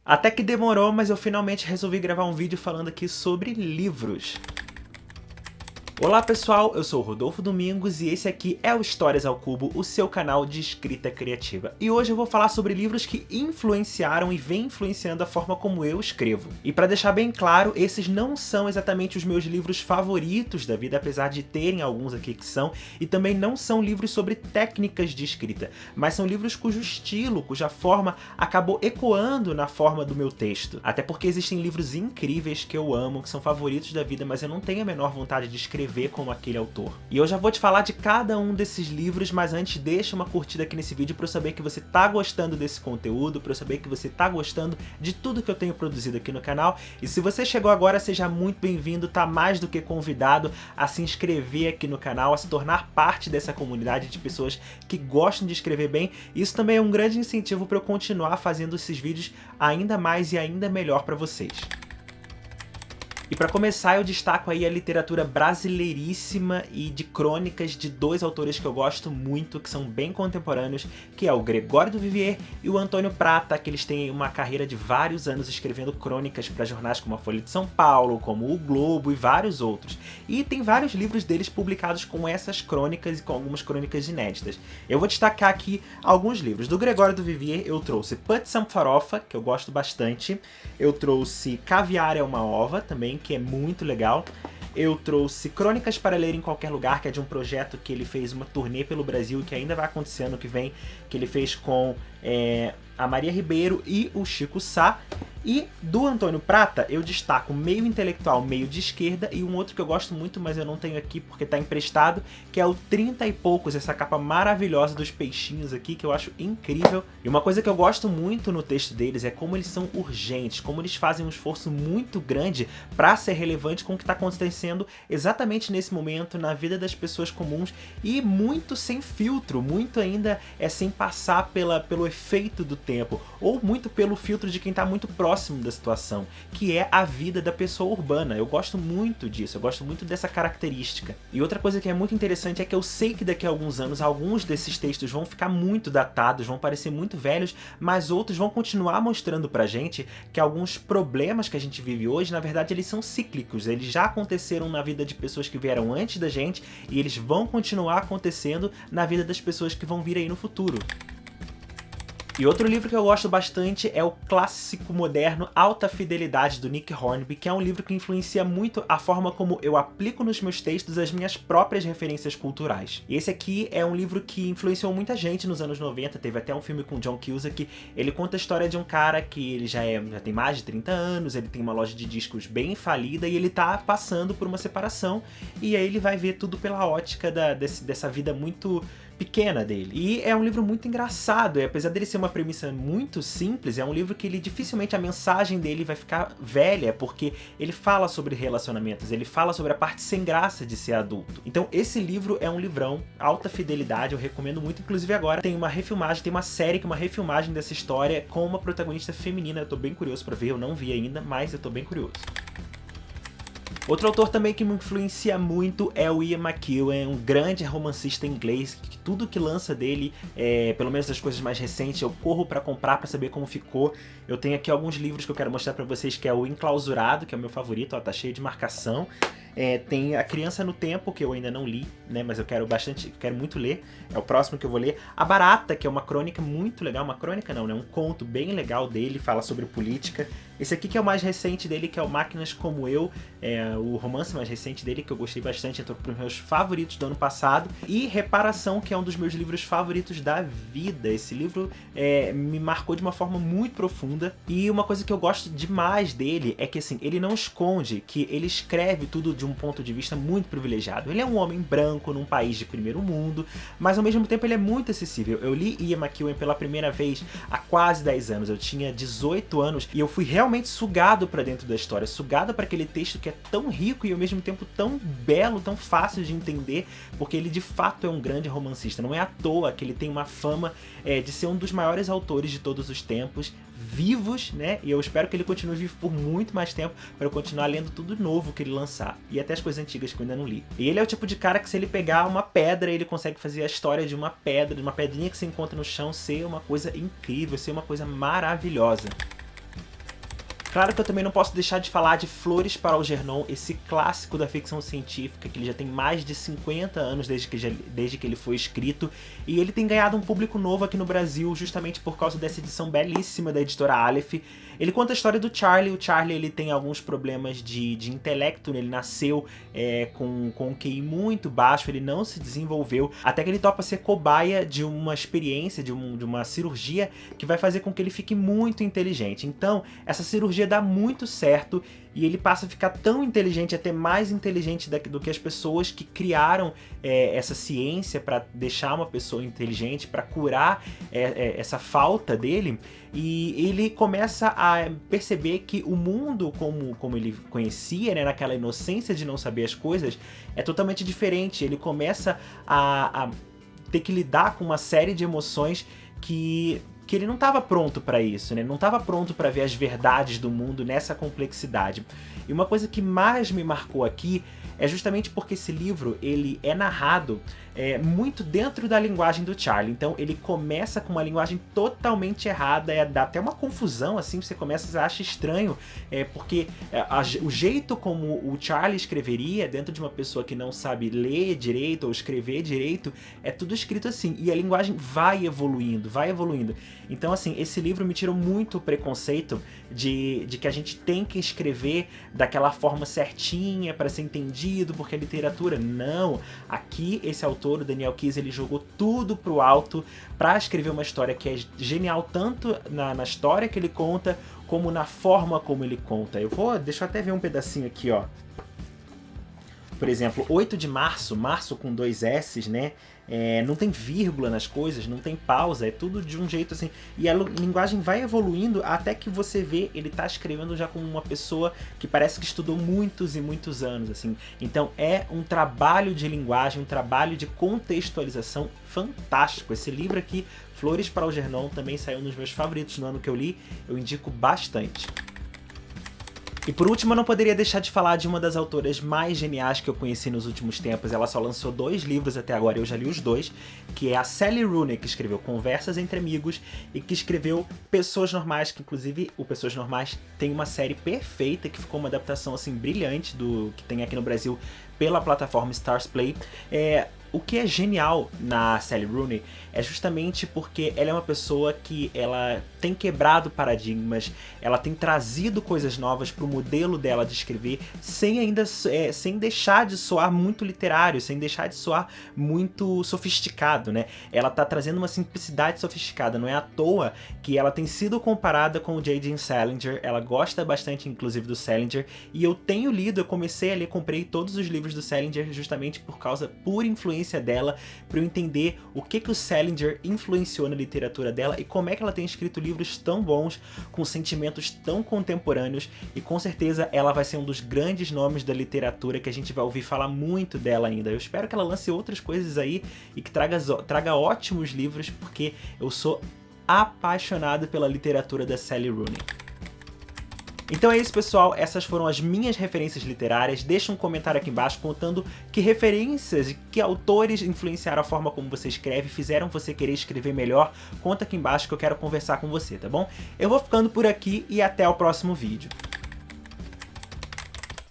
Até que demorou, mas eu finalmente resolvi gravar um vídeo falando aqui sobre livros. Olá pessoal, eu sou o Rodolfo Domingos e esse aqui é o Histórias ao Cubo, o seu canal de escrita criativa. E hoje eu vou falar sobre livros que influenciaram e vêm influenciando a forma como eu escrevo. E para deixar bem claro, esses não são exatamente os meus livros favoritos da vida, apesar de terem alguns aqui que são, e também não são livros sobre técnicas de escrita, mas são livros cujo estilo, cuja forma acabou ecoando na forma do meu texto. Até porque existem livros incríveis que eu amo, que são favoritos da vida, mas eu não tenho a menor vontade de escrever como aquele autor. E eu já vou te falar de cada um desses livros, mas antes deixa uma curtida aqui nesse vídeo para eu saber que você tá gostando desse conteúdo, para eu saber que você tá gostando de tudo que eu tenho produzido aqui no canal. E se você chegou agora, seja muito bem-vindo, tá mais do que convidado a se inscrever aqui no canal, a se tornar parte dessa comunidade de pessoas que gostam de escrever bem. Isso também é um grande incentivo para eu continuar fazendo esses vídeos ainda mais e ainda melhor para vocês. E para começar, eu destaco aí a literatura brasileiríssima e de crônicas de dois autores que eu gosto muito, que são bem contemporâneos, que é o Gregório do Vivier e o Antônio Prata, que eles têm uma carreira de vários anos escrevendo crônicas para jornais como a Folha de São Paulo, como o Globo e vários outros. E tem vários livros deles publicados com essas crônicas e com algumas crônicas inéditas. Eu vou destacar aqui alguns livros. Do Gregório do Vivier eu trouxe Put Some Farofa, que eu gosto bastante. Eu trouxe Caviar é uma Ova, também, que é muito legal. Eu trouxe Crônicas para Ler em Qualquer Lugar, que é de um projeto que ele fez uma turnê pelo Brasil, que ainda vai acontecer ano que vem, que ele fez com a Maria Ribeiro e o Chico Sá. E do Antônio Prata eu destaco Meio Intelectual, Meio de Esquerda, e um outro que eu gosto muito, mas eu não tenho aqui porque tá emprestado, que é o 30 e Poucos, essa capa maravilhosa dos peixinhos aqui, que eu acho incrível. E uma coisa que eu gosto muito no texto deles é como eles são urgentes, como eles fazem um esforço muito grande para ser relevante com o que está acontecendo exatamente nesse momento na vida das pessoas comuns, e muito sem filtro, muito ainda sem passar pelo efeito do tempo, ou muito pelo filtro de quem está muito próximo da situação, que é a vida da pessoa urbana. Eu gosto muito disso, eu gosto muito dessa característica. E outra coisa que é muito interessante é que eu sei que daqui a alguns anos alguns desses textos vão ficar muito datados, vão parecer muito velhos, mas outros vão continuar mostrando pra gente que alguns problemas que a gente vive hoje, na verdade, eles são cíclicos, eles já aconteceram na vida de pessoas que vieram antes da gente e eles vão continuar acontecendo na vida das pessoas que vão vir aí no futuro. E outro livro que eu gosto bastante é o clássico moderno Alta Fidelidade, do Nick Hornby, que é um livro que influencia muito a forma como eu aplico nos meus textos as minhas próprias referências culturais. E esse aqui é um livro que influenciou muita gente nos anos 90, teve até um filme com John Cusack. Ele conta a história de um cara que ele já tem mais de 30 anos, ele tem uma loja de discos bem falida e ele tá passando por uma separação, e aí ele vai ver tudo pela ótica dessa vida muito pequena dele. E é um livro muito engraçado, e apesar dele ser uma premissa muito simples, é um livro que ele dificilmente a mensagem dele vai ficar velha, porque ele fala sobre relacionamentos, ele fala sobre a parte sem graça de ser adulto. Então esse livro é um livrão, Alta Fidelidade, eu recomendo muito. Inclusive agora tem uma refilmagem, tem uma série que é uma refilmagem dessa história com uma protagonista feminina. Eu tô bem curioso pra ver, eu não vi ainda, mas eu tô bem curioso. Outro autor também que me influencia muito é o Ian McEwan, um grande romancista inglês, que tudo que lança dele, pelo menos das coisas mais recentes, eu corro pra comprar pra saber como ficou. Eu tenho aqui alguns livros que eu quero mostrar pra vocês, que é o Enclausurado, que é o meu favorito, ó, tá cheio de marcação. Tem A Criança no Tempo, que eu ainda não li, né, mas eu quero muito ler, é o próximo que eu vou ler. A Barata, que é uma crônica muito legal, uma crônica não, né, um conto bem legal dele, fala sobre política. Esse aqui que é o mais recente dele, que é o Máquinas Como Eu, o romance mais recente dele, que eu gostei bastante, entrou para os meus favoritos do ano passado. E Reparação, que é um dos meus livros favoritos da vida. Esse livro me marcou de uma forma muito profunda, e uma coisa que eu gosto demais dele é que, assim, ele não esconde que ele escreve tudo de um ponto de vista muito privilegiado. Ele é um homem branco num país de primeiro mundo, mas ao mesmo tempo ele é muito acessível. Eu li Ian McEwan pela primeira vez há quase 10 anos, eu tinha 18 anos, e eu fui realmente sugado para dentro da história, sugado para aquele texto que é tão rico e ao mesmo tempo tão belo, tão fácil de entender, porque ele de fato é um grande romancista. Não é à toa que ele tem uma fama de ser um dos maiores autores de todos os tempos, vivos, né? E eu espero que ele continue vivo por muito mais tempo para eu continuar lendo tudo novo que ele lançar, e até as coisas antigas que eu ainda não li. E ele é o tipo de cara que, se ele pegar uma pedra, ele consegue fazer a história de uma pedra, de uma pedrinha que se encontra no chão, ser uma coisa incrível, ser uma coisa maravilhosa. Claro que eu também não posso deixar de falar de Flores para Algernon, esse clássico da ficção científica, que ele já tem mais de 50 anos desde que ele foi escrito, e ele tem ganhado um público novo aqui no Brasil, justamente por causa dessa edição belíssima da editora Aleph. Ele conta a história do Charlie. O Charlie, ele tem alguns problemas de intelecto, né? Ele nasceu com um QI muito baixo, ele não se desenvolveu, até que ele topa ser cobaia de uma experiência, de uma cirurgia que vai fazer com que ele fique muito inteligente. Então, essa cirurgia dá muito certo e ele passa a ficar tão inteligente, até mais inteligente do que as pessoas que criaram essa ciência para deixar uma pessoa inteligente, para curar essa falta dele. E ele começa a perceber que o mundo como ele conhecia, né, naquela inocência de não saber as coisas, é totalmente diferente. Ele começa a ter que lidar com uma série de emoções que ele não estava pronto para isso, né? Não estava pronto para ver as verdades do mundo nessa complexidade. E uma coisa que mais me marcou aqui é justamente porque esse livro ele é narrado muito dentro da linguagem do Charlie. Então ele começa com uma linguagem totalmente errada, dá até uma confusão, assim, você acha estranho, porque o jeito como o Charlie escreveria dentro de uma pessoa que não sabe ler direito ou escrever direito, é tudo escrito assim, e a linguagem vai evoluindo, vai evoluindo. Então, assim, esse livro me tirou muito o preconceito de que a gente tem que escrever daquela forma certinha para ser entendido, porque a literatura, não. Aqui, esse autor, o Daniel Keyes, ele jogou tudo pro alto para escrever uma história que é genial, tanto na história que ele conta, como na forma como ele conta. Deixa eu até ver um pedacinho aqui, ó. Por exemplo, 8 de março, março com 2 S's, né? Não tem vírgula nas coisas, não tem pausa, é tudo de um jeito assim. E a linguagem vai evoluindo até que você vê, ele tá escrevendo já como uma pessoa que parece que estudou muitos e muitos anos, assim. Então é um trabalho de linguagem, um trabalho de contextualização fantástico. Esse livro aqui, Flores para Algernon, também saiu nos meus favoritos no ano que eu li, eu indico bastante. E por último, eu não poderia deixar de falar de uma das autoras mais geniais que eu conheci nos últimos tempos. Ela só lançou 2 livros até agora, eu já li os 2, que é a Sally Rooney, que escreveu Conversas entre Amigos, e que escreveu Pessoas Normais, que inclusive o Pessoas Normais tem uma série perfeita, que ficou uma adaptação assim brilhante do que tem aqui no Brasil pela plataforma Stars Play. O que é genial na Sally Rooney é justamente porque ela é uma pessoa que ela tem quebrado paradigmas, ela tem trazido coisas novas para o modelo dela de escrever, sem deixar de soar muito literário, sem deixar de soar muito sofisticado, né? Ela tá trazendo uma simplicidade sofisticada, não é à toa que ela tem sido comparada com o J.D. Salinger. Ela gosta bastante, inclusive, do Salinger, e eu tenho lido, eu comecei a ler, comprei todos os livros do Salinger justamente por influência dela, para eu entender o que o Salinger influenciou na literatura dela e como é que ela tem escrito livros tão bons, com sentimentos tão contemporâneos, e com certeza ela vai ser um dos grandes nomes da literatura que a gente vai ouvir falar muito dela ainda. Eu espero que ela lance outras coisas aí e que traga ótimos livros, porque eu sou apaixonado pela literatura da Sally Rooney. Então é isso, pessoal, essas foram as minhas referências literárias. Deixa um comentário aqui embaixo contando que referências e que autores influenciaram a forma como você escreve, fizeram você querer escrever melhor. Conta aqui embaixo que eu quero conversar com você, tá bom? Eu vou ficando por aqui e até o próximo vídeo.